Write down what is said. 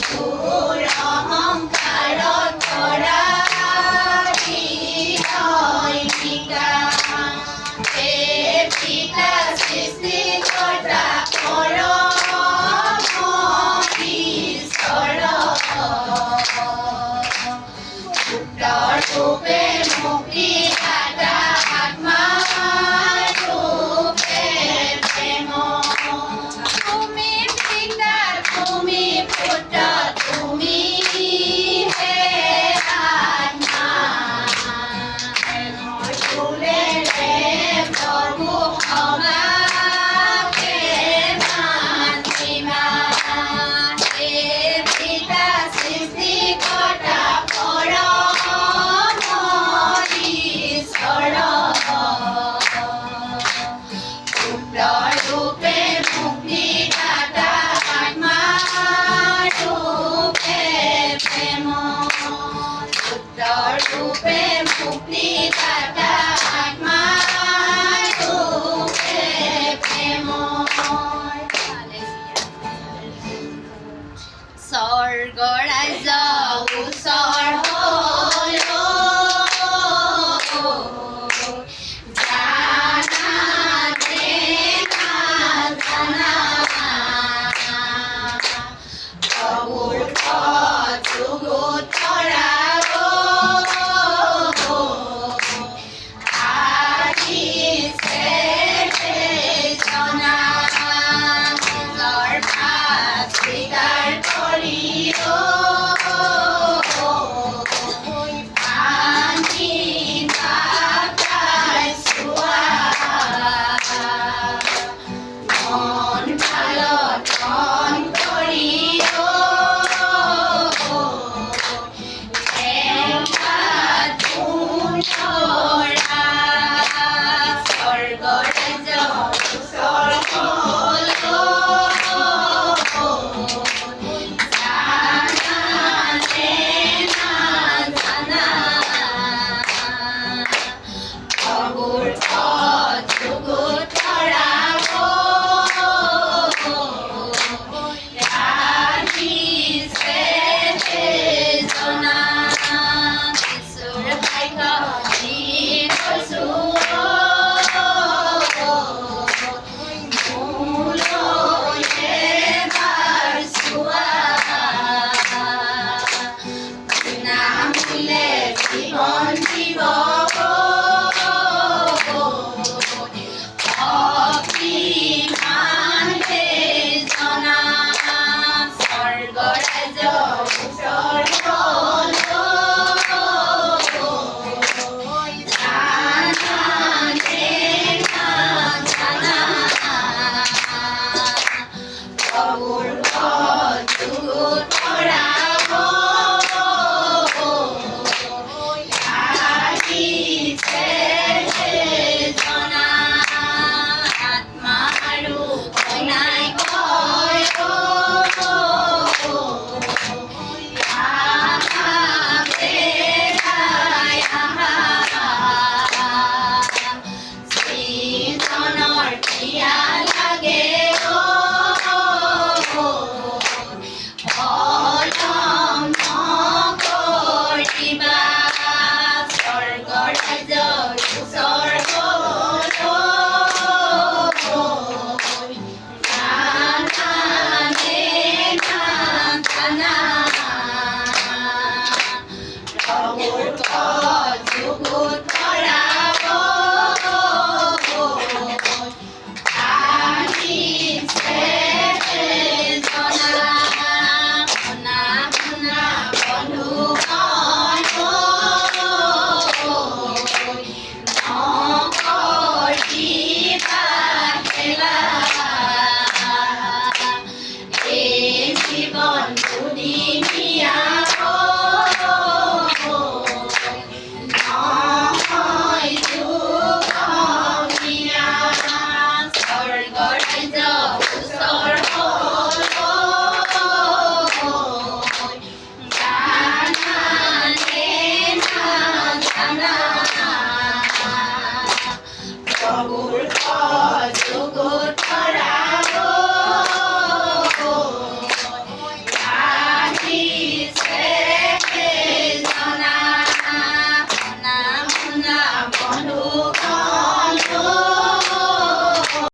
তোৰ অহংকাৰত কৰা হৃদয় বিকাশ। হে পিতা সৃষ্টিকৰ্তা পৰম ঈশ্বৰ, পুত্ৰৰ ৰূপে মুক্তিদাতা, আত্মাৰ ৰূপে প্ৰেম। তুমি পিতা, তুমি পুত্ৰ, তুমি হে আত্মা। তোৰেৰে প্ৰভু সবাকে মাতিবা। হে পিতা সৃষ্টিকৰ্তা পৰম ঈশ্বৰ, পুত্ৰৰ ৰূপে মুক্তিদাতা, আত্মাৰ ৰূপে প্ৰেম। পুত্ৰৰ ৰূপে মুক্তিদাতা, আত্মাৰ ৰূপে প্ৰেম। স্বৰ্গ ৰাজ্য ওচৰ হ'ল, জানাতে নাজানা। প্ৰভুৰ পথ যুগুত কৰা আহিছে জনা। নিজৰ ভাৱ স্বীকাৰ কৰি আনি বাটাই চোৱা। মন ভালত মন কৰি স্বৰ্গ ৰাজ্য ওচৰ হ'ল, জানাতে নাজানা। প্ৰভুৰ পথ যুগুত কৰা আহিছে জনা। যিচুৰ ভাগ্য দি কৈছোঁ মোলৈ এবাৰ চোৱা। বিনামূল্যে জীৱন দিব অভিমান হে জনা। স্বৰ্গ ৰাজ্য ওচৰ হ'ল, জানাতে নাজানা। প্ৰভুৰ পথ যুগুত কৰা আহিছে জনা। আত্মা আৰু কইনাই কয় আহা বেগাই আহা। শ্ৰীজনৰ প্ৰিয়া লাগে পলম নকৰিবা। স্বৰ্গ ৰাজ্য ওচৰ হ'ল, জানাতে নাজানা।